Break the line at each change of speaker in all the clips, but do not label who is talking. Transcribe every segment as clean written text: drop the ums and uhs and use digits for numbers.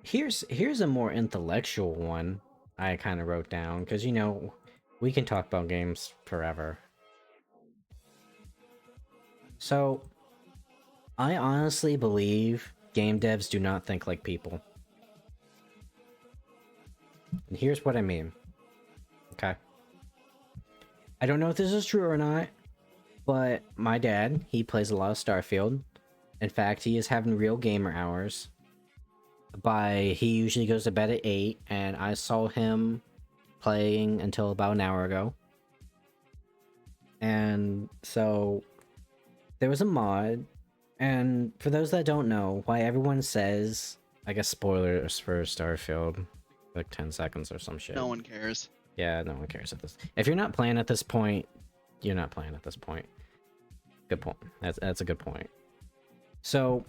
here's a more intellectual one I kind of wrote down because we can talk about games forever. So I honestly believe game devs do not think like people. And here's what I mean. Okay. I don't know if this is true or not, but my dad, he plays a lot of Starfield. In fact, he is having real gamer hours. He usually goes to bed at 8, and I saw him playing until about an hour ago. And so there was a mod, and for those that don't know, why everyone says, I guess spoilers for Starfield, like 10 seconds or some shit.
No one cares.
Yeah, no one cares at this. If you're not playing at this point, you're not playing at this point. Good point. That's a good point. So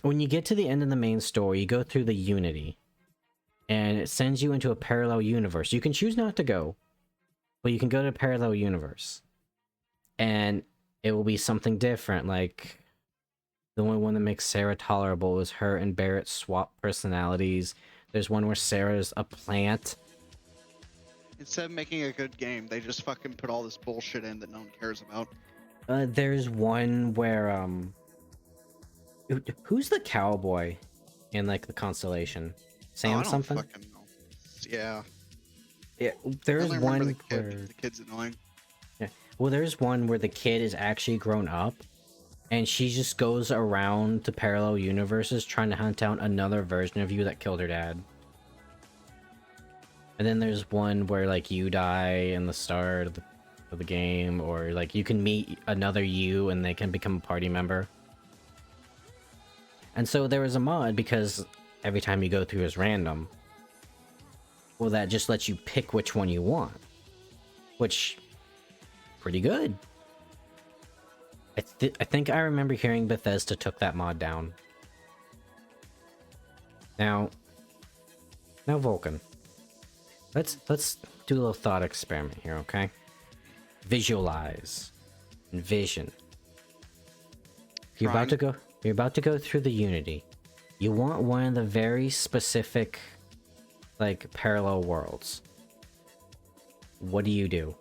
when you get to the end of the main story, you go through the Unity, and it sends you into a parallel universe. You can choose not to go, but you can go to a parallel universe, and it will be something different. Like, the only one that makes Sarah tolerable is her and Barrett swap personalities. There's one where Sarah's a plant.
Instead of making a good game, they just fucking put all this bullshit in that no one cares about.
There's one where who's the cowboy in like the constellation? Sam something?
Fucking know. Yeah.
Yeah, there's one where
the kid's annoying.
Yeah. Well, there's one where the kid is actually grown up, and she just goes around to parallel universes trying to hunt down another version of you that killed her dad. And then there's one where like you die in the start of the game, or like you can meet another you and they can become a party member. And so there was a mod because every time you go through is random. Well, that just lets you pick which one you want, which pretty good. I think I remember hearing Bethesda took that mod down. Now Vulcan. Let's do a little thought experiment here, okay? Visualize. Envision. You're about to go through the Unity. You want one of the very specific, like, parallel worlds. What do?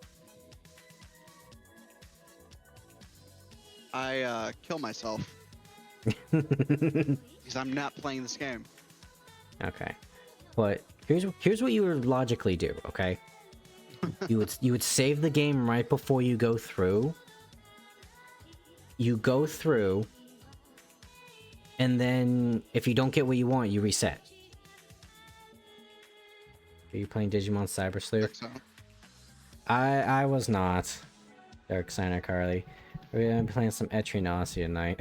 I kill myself. Because I'm not playing this game.
Okay. But here's what you would logically do, okay? you would save the game right before you go through. You go through, and then if you don't get what you want, you reset. Are you playing Digimon Cyber Sleuth?
So.
I was not. Dark Santa Carly. We're gonna be playing some Etrinasi tonight.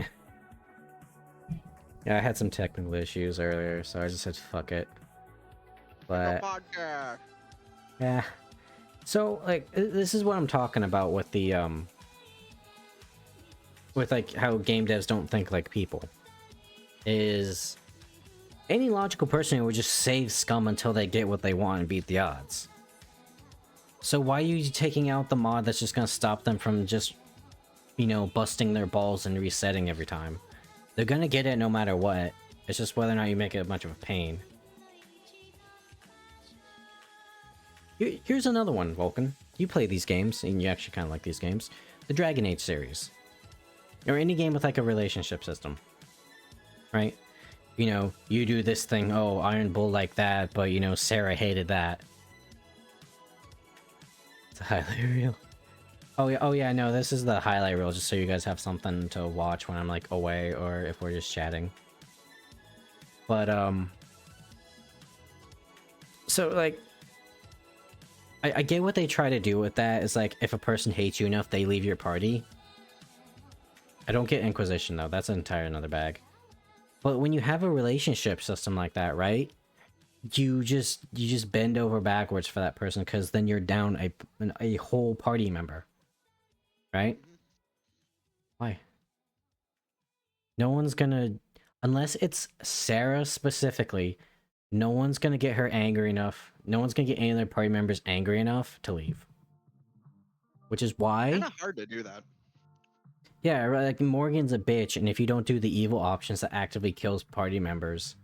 Yeah, I had some technical issues earlier, so I just said fuck it. But yeah. So like this is what I'm talking about with the with like how game devs don't think like people. Is any logical person would just save scum until they get what they want and beat the odds. So why are you taking out the mod that's just gonna stop them from just, busting their balls and resetting every time? They're gonna get it no matter what. It's just whether or not you make it much of a pain. Here's another one, Vulcan. You play these games, and you actually kind of like these games. The Dragon Age series. Or any game with like a relationship system. Right? You do this thing, oh, Iron Bull like that, but Sarah hated that. It's a highlight reel. Oh yeah, no, this is the highlight reel, just so you guys have something to watch when I'm like away or if we're just chatting. But so like I get what they try to do with that. Is like if a person hates you enough, they leave your party. I don't get Inquisition though. That's an entire another bag. But when you have a relationship system like that, right? You just bend over backwards for that person because then you're down a whole party member, right? Why? No one's gonna, unless it's Sarah specifically. No one's gonna get her angry enough. No one's gonna get any of their party members angry enough to leave. Which is why.
Kind of hard to do that.
Yeah, like Morgan's a bitch, and if you don't do the evil options that actively kills party members,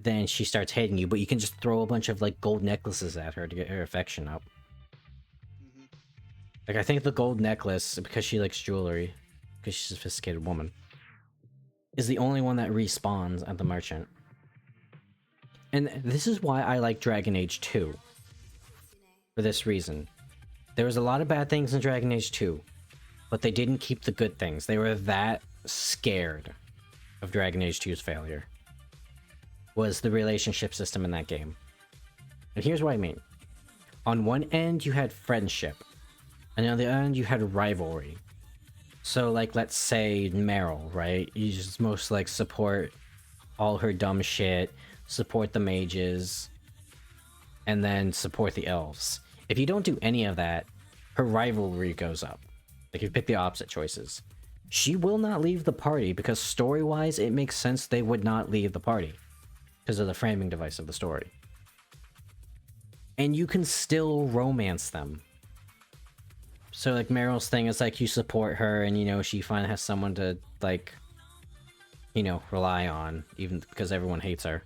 then she starts hating you, but you can just throw a bunch of like gold necklaces at her to get her affection up.
Hmm.
Like I think the gold necklace, because she likes jewelry, because she's a sophisticated woman, is the only one that respawns at the merchant. And this is why I like Dragon Age 2. For this reason. There was a lot of bad things in Dragon Age 2, but they didn't keep the good things. They were that scared of Dragon Age 2's failure. Was the relationship system in that game. And here's what I mean. On one end, you had friendship. And on the other end, you had rivalry. So, like, let's say Meryl, right? You just most, like, support all her dumb shit, support the mages, and then support the elves. If you don't do any of that, her rivalry goes up. Like, you pick the opposite choices. She will not leave the party because story-wise, it makes sense they would not leave the party because of the framing device of the story. And you can still romance them. So, like, Meryl's thing is, like, you support her and, you know, she finally has someone to, like, you know, rely on, even because everyone hates her.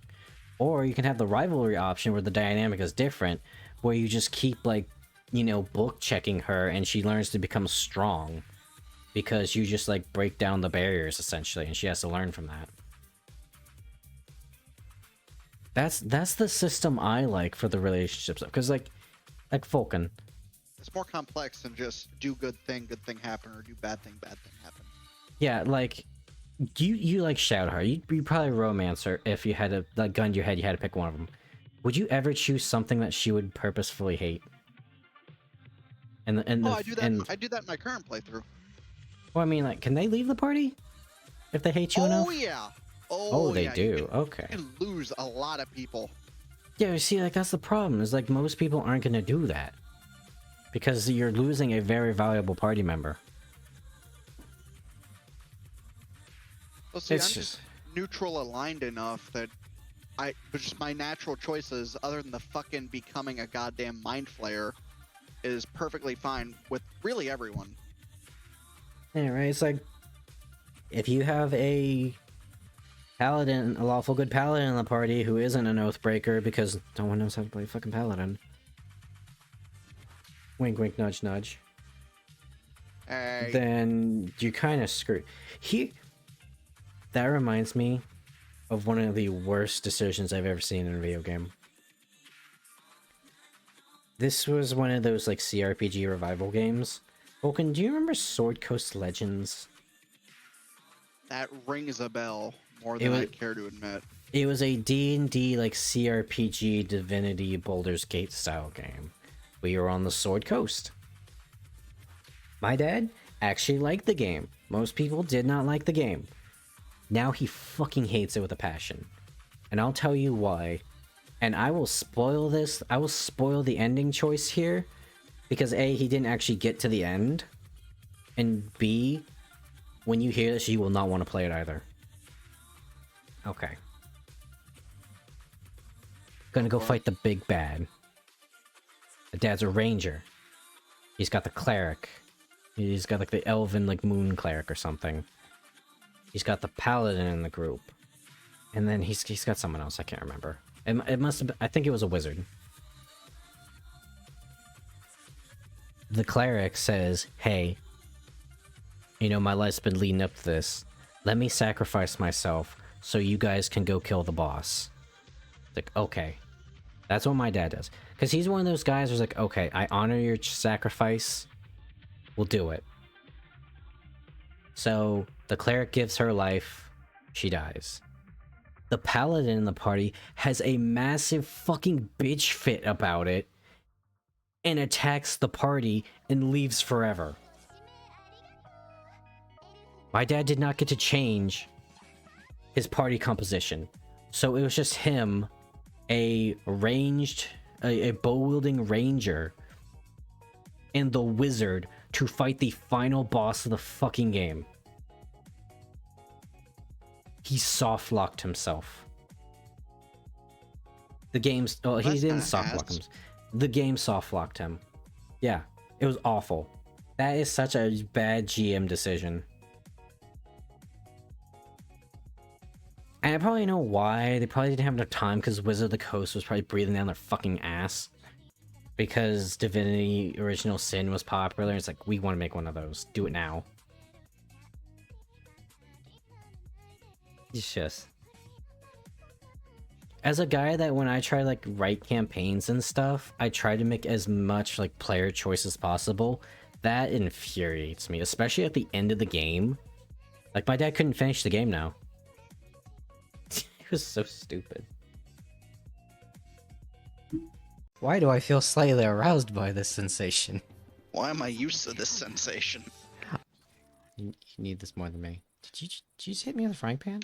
Or you can have the rivalry option where the dynamic is different, where you just keep, like, you know, book checking her and she learns to become strong because you just, like, break down the barriers, essentially, and she has to learn from that. That's the system I like for the relationships, because, like Vulcan.
It's more complex than just do good thing happen, or do bad thing happen.
Yeah, like, you like shout her. You'd probably romance her if you had a gun to your head, you had to pick one of them. Would you ever choose something that she would purposefully hate?
I do that. I do that in my current playthrough.
Well, I mean, like, can they leave the party if they hate you enough?
Oh yeah.
Oh, they
yeah.
do. Okay.
You can lose a lot of people.
Yeah, you see, like, that's the problem. Is like most people aren't gonna do that because you're losing a very valuable party member.
Well, see,
It's
I'm
just
neutral aligned enough that just my natural choices, other than the fucking becoming a goddamn mind flayer, is perfectly fine with really everyone.
yeah, right. It's like if you have a paladin, a lawful good paladin in the party who isn't an oathbreaker because no one knows how to play fucking paladin. Wink, wink, nudge, nudge.
Hey.
Then you kind of screw. That reminds me of one of the worst decisions I've ever seen in a video game. This was one of those, like, CRPG revival games. Vulcan, do you remember Sword Coast Legends?
That rings a bell more than I care to admit.
It was a D&D, like, CRPG Divinity Baldur's Gate style game. We were on the Sword Coast. My dad actually liked the game. Most people did not like the game. Now he fucking hates it with a passion. And I'll tell you why. And I will spoil this. I will spoil the ending choice here. Because A, he didn't actually get to the end. And B, when you hear this, you will not want to play it either. Okay. Gonna go fight the big bad. The dad's a ranger. He's got the cleric. He's got, like, the elven, like, moon cleric or something. He's got the paladin in the group. And then he's got someone else, I can't remember. It must have been, I think it was a wizard. The cleric says, hey, you know, my life's been leading up to this. Let me sacrifice myself so you guys can go kill the boss. It's like, okay. That's what my dad does. Because he's one of those guys who's like, okay, I honor your sacrifice. We'll do it. So the cleric gives her life. She dies. The paladin in the party has a massive fucking bitch fit about it and attacks the party and leaves forever. My dad did not get to change his party composition. So it was just him, a bow-wielding ranger, and the wizard to fight the final boss of the fucking game. He soft-locked himself. The game's... Oh, he didn't soft-lock him. The game soft-locked him. Yeah, it was awful. That is such a bad GM decision. And I probably know why. They probably didn't have enough time because Wizard of the Coast was probably breathing down their fucking ass. Because Divinity Original Sin was popular, it's like, we want to make one of those. Do it now. It's just... As a guy that when I try like write campaigns and stuff, I try to make as much like player choice as possible. That infuriates me, especially at the end of the game. Like my dad couldn't finish the game now. It was so stupid.
Why do I feel slightly aroused by this sensation?
Why am I used to this sensation?
You need this more than me. Did you just hit me with a frying pan?